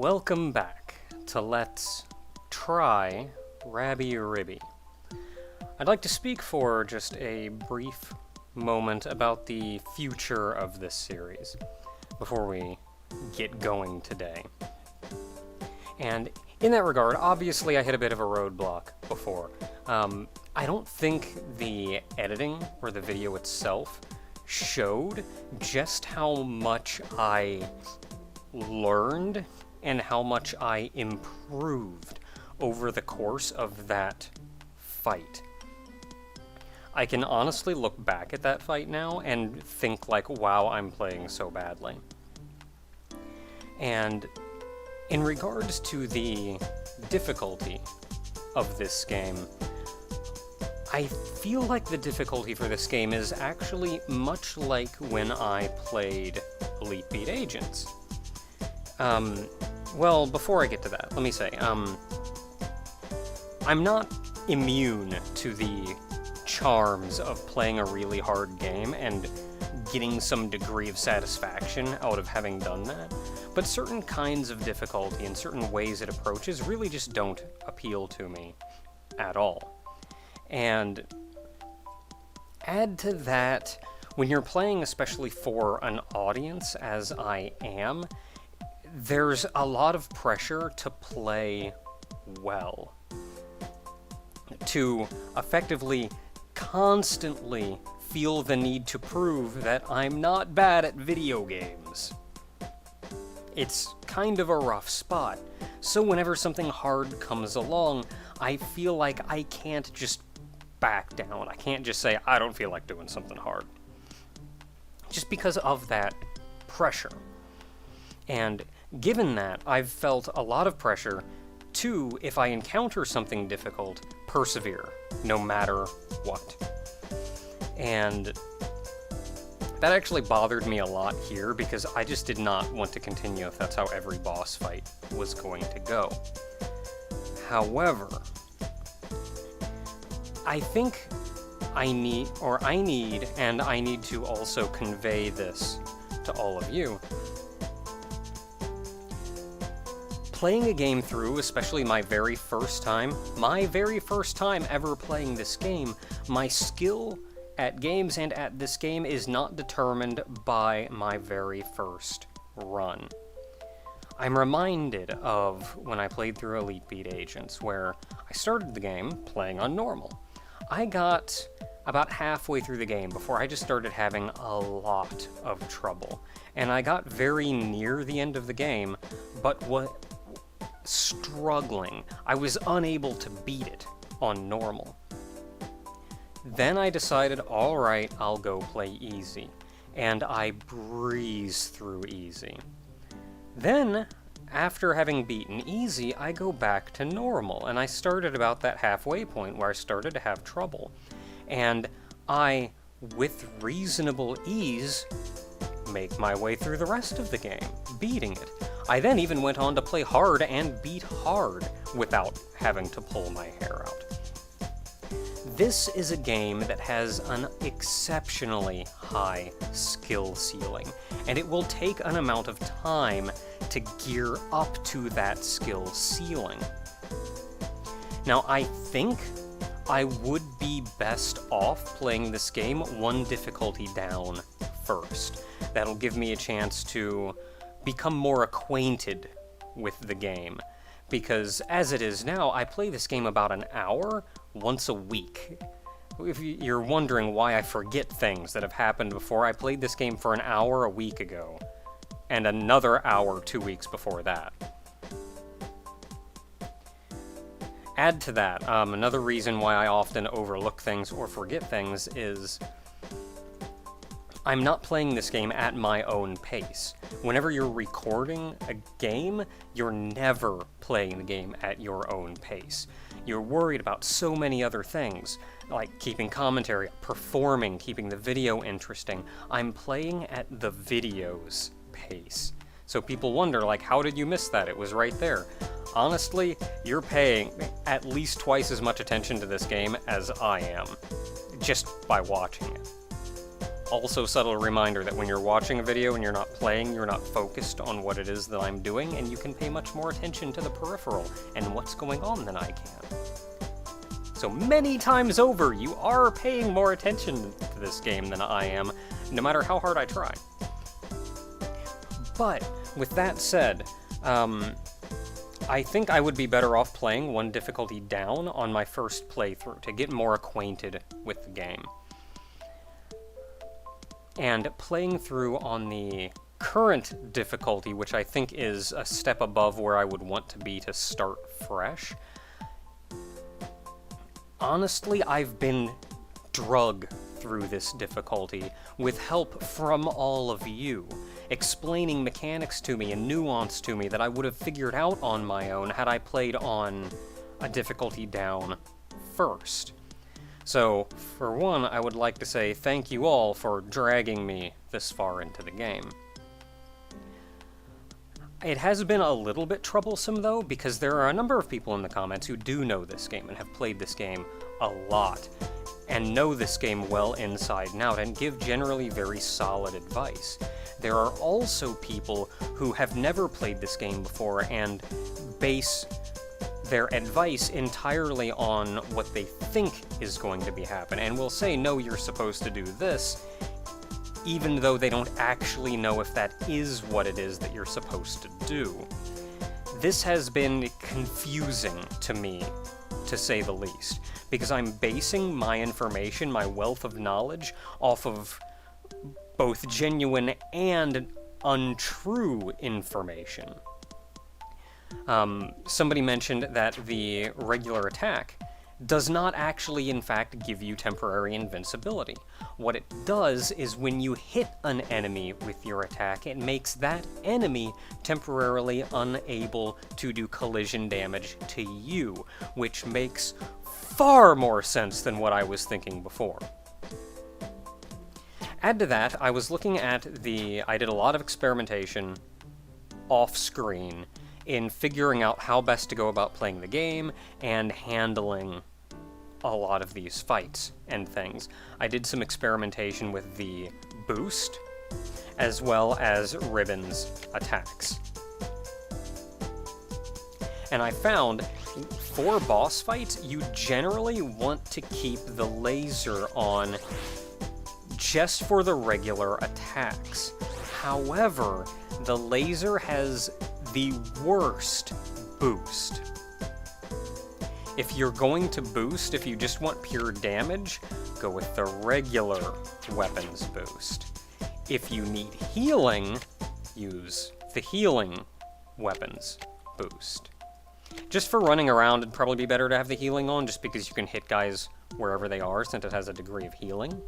Welcome back to Let's Try Rabi-Ribi. I'd like to speak for just a brief moment about the future of this series before we get going today. And in that regard, obviously I hit a bit of a roadblock before. I don't think the editing or the video itself showed just how much I learned and how much I improved over the course of that fight. I can honestly look back at that fight now and think like, wow, I'm playing so badly. And in regards to the difficulty of this game, I feel like the difficulty for this game is actually much like when I played Elite Beat Agents. Well, before I get to that, let me say, I'm not immune to the charms of playing a really hard game and getting some degree of satisfaction out of having done that, but certain kinds of difficulty and certain ways it approaches really just don't appeal to me at all. And add to that, when you're playing especially for an audience, as I am, there's a lot of pressure to play well, to effectively constantly feel the need to prove that I'm not bad at video games. It's kind of a rough spot, so whenever something hard comes along, I feel like I can't just back down. I can't just say, I don't feel like doing something hard. Just because of that pressure. And given that, I've felt a lot of pressure to, if I encounter something difficult, persevere, no matter what. And that actually bothered me a lot here, because I just did not want to continue if that's how every boss fight was going to go. However, I think I need to also convey this to all of you. Playing a game through, especially my very first time ever playing this game, my skill at games and at this game is not determined by my very first run. I'm reminded of when I played through Elite Beat Agents, where I started the game playing on normal. I got about halfway through the game before I just started having a lot of trouble, and I got very near the end of the game, but struggling. I was unable to beat it on normal. Then I decided, alright, I'll go play easy, and I breezed through easy. Then, after having beaten easy, I go back to normal, and I started about that halfway point where I started to have trouble. And I, with reasonable ease, make my way through the rest of the game, beating it. I then even went on to play hard and beat hard without having to pull my hair out. This is a game that has an exceptionally high skill ceiling, and it will take an amount of time to gear up to that skill ceiling. Now, I think I would be best off playing this game one difficulty down first. That'll give me a chance to become more acquainted with the game, because as it is now, I play this game about an hour once a week. If you're wondering why I forget things that have happened before, I played this game for an hour a week ago, and another hour 2 weeks before that. Add to that, another reason why I often overlook things or forget things is I'm not playing this game at my own pace. Whenever you're recording a game, you're never playing the game at your own pace. You're worried about so many other things, like keeping commentary, performing, keeping the video interesting. I'm playing at the video's pace. So people wonder, like, how did you miss that? It was right there. Honestly, you're paying at least twice as much attention to this game as I am, just by watching it. Also, subtle reminder that when you're watching a video and you're not playing, you're not focused on what it is that I'm doing, and you can pay much more attention to the peripheral and what's going on than I can. So many times over, you are paying more attention to this game than I am, no matter how hard I try. But, with that said, I think I would be better off playing one difficulty down on my first playthrough to get more acquainted with the game. And playing through on the current difficulty, which I think is a step above where I would want to be to start fresh, honestly, I've been drugged through this difficulty with help from all of you, explaining mechanics to me and nuance to me that I would have figured out on my own had I played on a difficulty down first. So, for one, I would like to say thank you all for dragging me this far into the game. It has been a little bit troublesome, though, because there are a number of people in the comments who do know this game and have played this game a lot, and know this game well inside and out, and give generally very solid advice. There are also people who have never played this game before and base their advice entirely on what they think is going to be happening, and will say, no, you're supposed to do this, even though they don't actually know if that is what it is that you're supposed to do. This has been confusing to me, to say the least, because I'm basing my information, my wealth of knowledge, off of both genuine and untrue information. Somebody mentioned that the regular attack does not actually, in fact, give you temporary invincibility. What it does is when you hit an enemy with your attack, it makes that enemy temporarily unable to do collision damage to you, which makes far more sense than what I was thinking before. Add to that, I was looking at I did a lot of experimentation off-screen in figuring out how best to go about playing the game and handling a lot of these fights and things. I did some experimentation with the boost, as well as Ribbon's attacks. And I found, for boss fights, you generally want to keep the laser on just for the regular attacks. However, the laser has the worst boost. If you're going to boost, if you just want pure damage, go with the regular weapons boost. If you need healing, use the healing weapons boost. Just for running around, it'd probably be better to have the healing on, just because you can hit guys wherever they are, since it has a degree of healing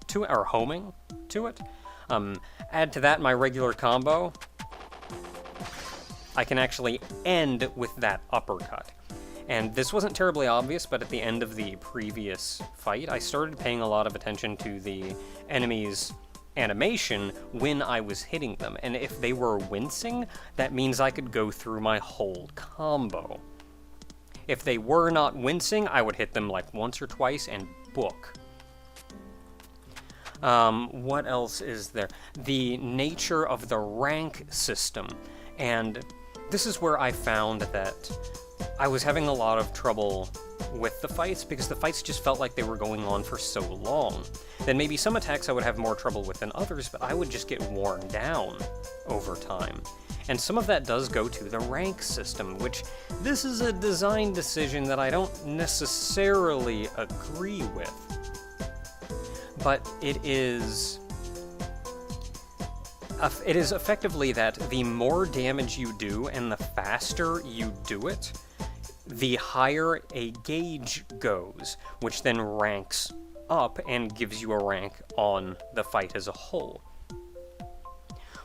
to it, or homing to it. Add to that my regular combo. I can actually end with that uppercut. And this wasn't terribly obvious, but at the end of the previous fight, I started paying a lot of attention to the enemy's animation when I was hitting them. And if they were wincing, that means I could go through my whole combo. If they were not wincing, I would hit them like once or twice and book. What else is there? The nature of the rank system. And this is where I found that I was having a lot of trouble with the fights, because the fights just felt like they were going on for so long. Then maybe some attacks I would have more trouble with than others, but I would just get worn down over time. And some of that does go to the rank system, which this is a design decision that I don't necessarily agree with. But it is effectively that the more damage you do and the faster you do it, the higher a gauge goes, which then ranks up and gives you a rank on the fight as a whole.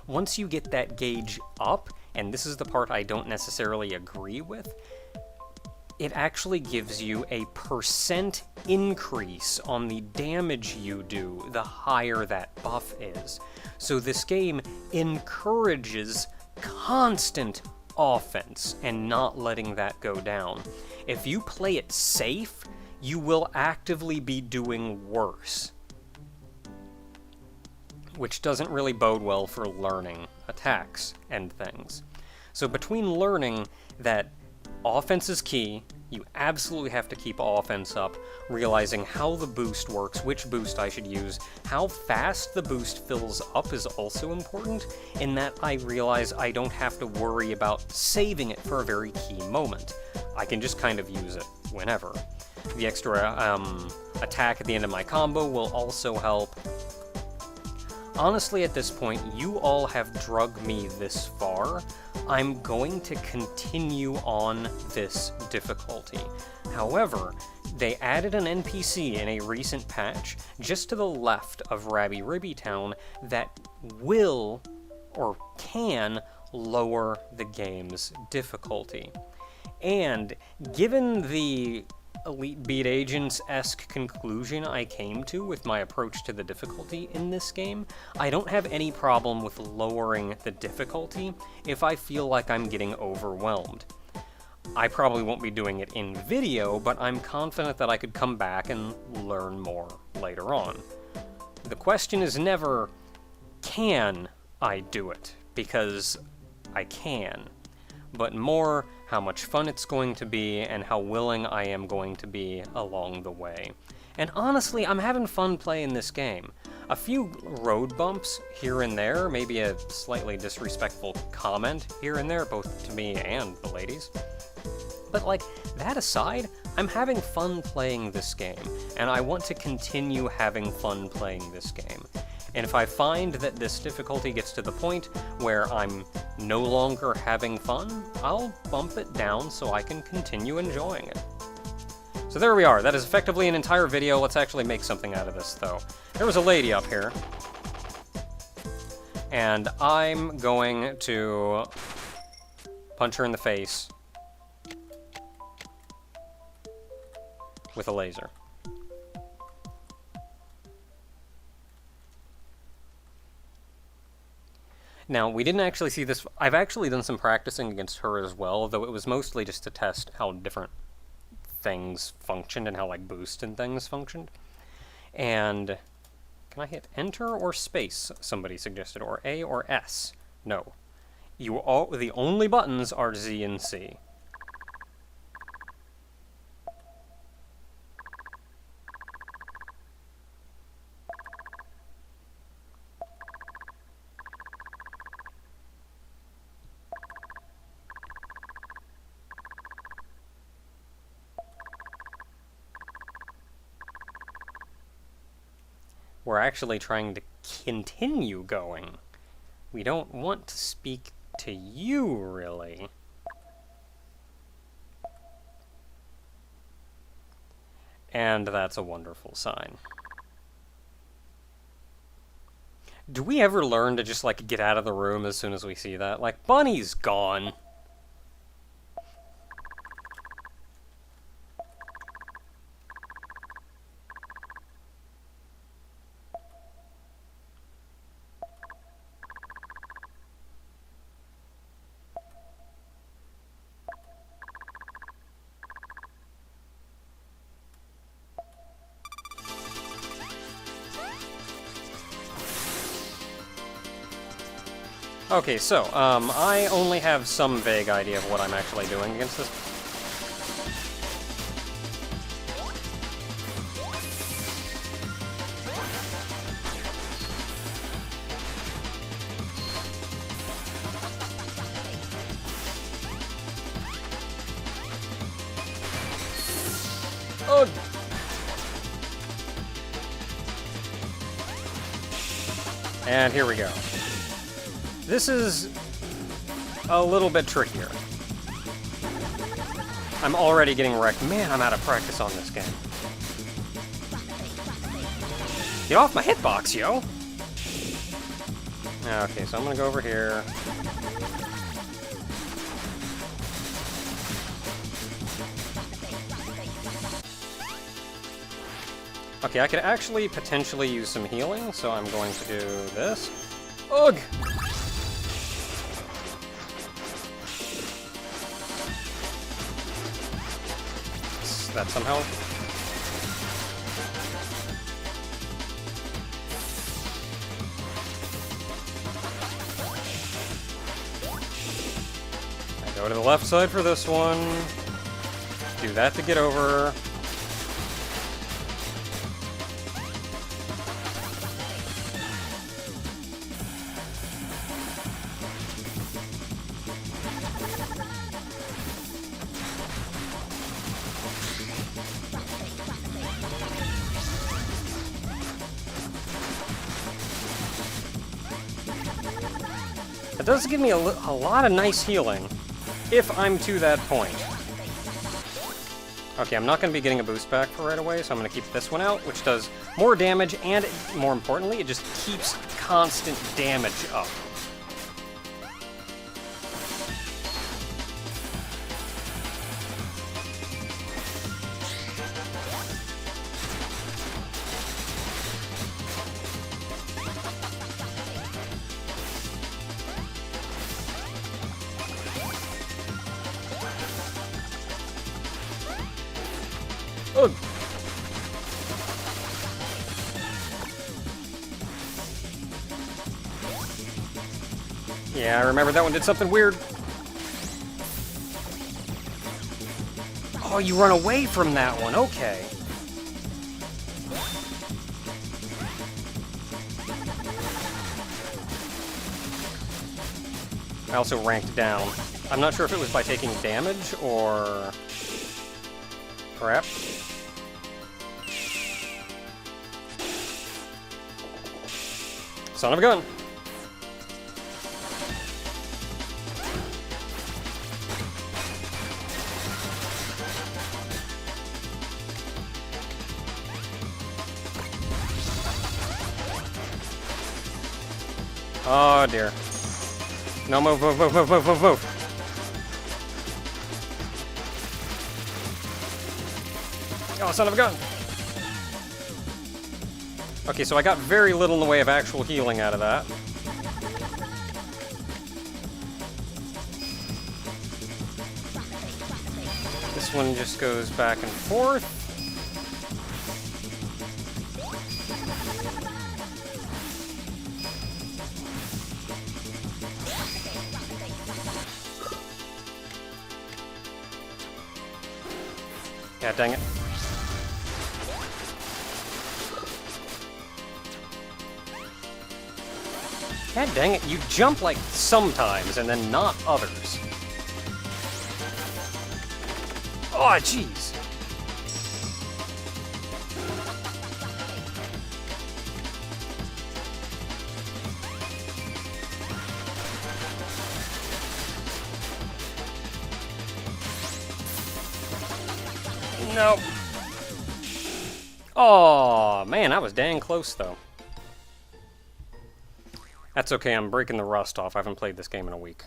Once you get that gauge up, and this is the part I don't necessarily agree with, it actually gives you a % increase on the damage you do the higher that buff is. So this game encourages constant offense and not letting that go down. If you play it safe, you will actively be doing worse. which doesn't really bode well for learning attacks and things. So between learning that offense is key, you absolutely have to keep offense up, realizing how the boost works, which boost I should use, how fast the boost fills up is also important, in that I realize I don't have to worry about saving it for a very key moment. I can just kind of use it whenever. The extra attack at the end of my combo will also help. Honestly, at this point, you all have drugged me this far. I'm going to continue on this difficulty. However, they added an NPC in a recent patch just to the left of Rabi-Ribi Town that will, or can, lower the game's difficulty. And given the Elite Beat Agents-esque conclusion I came to with my approach to the difficulty in this game, I don't have any problem with lowering the difficulty if I feel like I'm getting overwhelmed. I probably won't be doing it in video, but I'm confident that I could come back and learn more later on. The question is never, can I do it? Because I can. But more, how much fun it's going to be and how willing I am going to be along the way. And honestly, I'm having fun playing this game. A few road bumps here and there, maybe a slightly disrespectful comment here and there, both to me and the ladies. But like, that aside, I'm having fun playing this game, and I want to continue having fun playing this game. And if I find that this difficulty gets to the point where I'm no longer having fun, I'll bump it down so I can continue enjoying it. So there we are. That is effectively an entire video. Let's actually make something out of this, though. There was a lady up here, and I'm going to punch her in the face with a laser. Now, we didn't actually see this. I've actually done some practicing against her as well, though it was mostly just to test how different things functioned and how, like, boost and things functioned. And can I hit enter or space, somebody suggested, or A or S? No. The only buttons are Z and C. We're actually trying to continue going. We don't want to speak to you, really. And that's a wonderful sign. Do we ever learn to just, like, get out of the room as soon as we see that? Like, Bunny's gone. Okay, so, I only have some vague idea of what I'm actually doing against this. Ugh! And here we go. This is a little bit trickier. I'm already getting wrecked. Man, I'm out of practice on this game. Get off my hitbox, yo! Okay, so I'm gonna go over here. Okay, I could actually potentially use some healing, so I'm going to do this. Ugh! That somehow. Go to the left side for this one. Do that to get over. It does give me a lot of nice healing, if I'm to that point. Okay, I'm not going to be getting a boost back for right away, so I'm going to keep this one out, which does more damage, and more importantly, it just keeps constant damage up. Ugh. Yeah, I remember that one did something weird. Oh, you run away from that one, okay. I also ranked down. I'm not sure if it was by taking damage or... perhaps. Son of a gun. Oh dear. No, move, move, move, move, move, move, move. Oh, son of a gun. Okay, so I got very little in the way of actual healing out of that. This one just goes back and forth. Yeah, dang it. God dang it, you jump like sometimes and then not others. Oh, jeez. Nope. Oh, man, that was dang close, though. That's okay, I'm breaking the rust off. I haven't played this game in a week.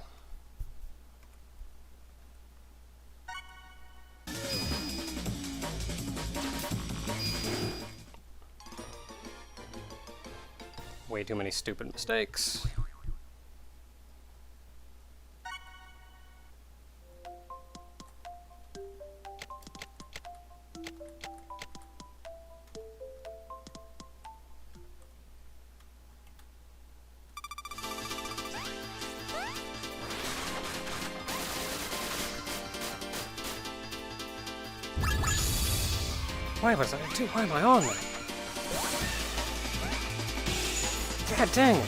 Way too many stupid mistakes. Why was I doing? Why am I on that? God dang it.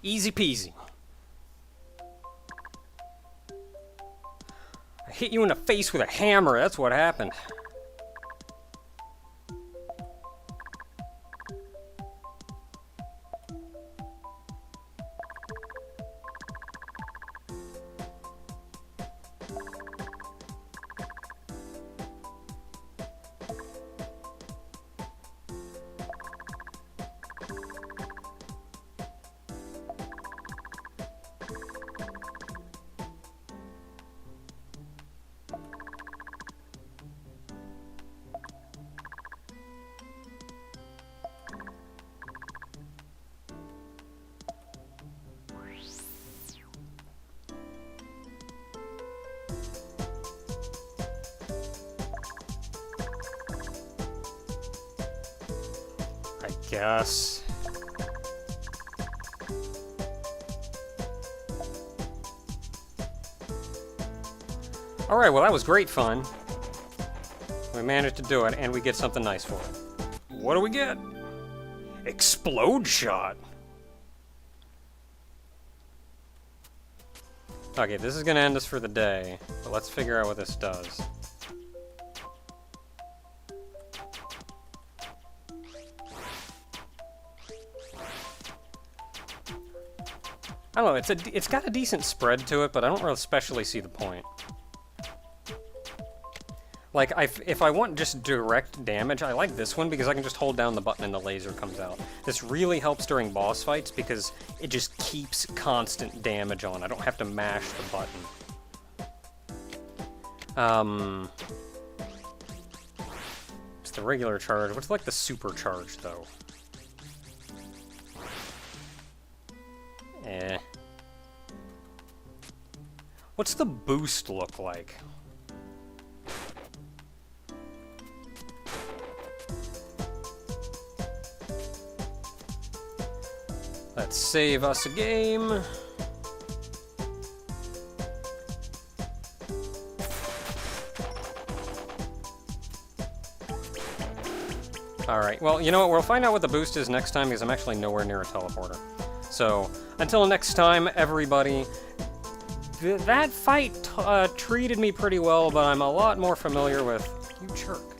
Easy peasy. I hit you in the face with a hammer, that's what happened. I guess. Alright, well that was great fun. We managed to do it, and we get something nice for it. What do we get? Explode shot! Okay, this is gonna end us for the day, but let's figure out what this does. I don't know, it's got a decent spread to it, but I don't really especially see the point. Like, if I want just direct damage, I like this one because I can just hold down the button and the laser comes out. This really helps during boss fights because it just keeps constant damage on. I don't have to mash the button. It's the regular charge. What's like the super charge, though? Eh. What's the boost look like? Let's save us a game. Alright, well, you know what? We'll find out what the boost is next time because I'm actually nowhere near a teleporter. So, until next time, everybody, that fight treated me pretty well, but I'm a lot more familiar with... You jerk.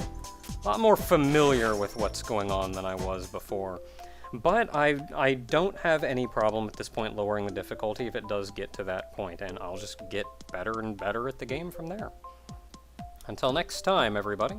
A lot more familiar with what's going on than I was before. But I don't have any problem at this point lowering the difficulty if it does get to that point, and I'll just get better and better at the game from there. Until next time, everybody.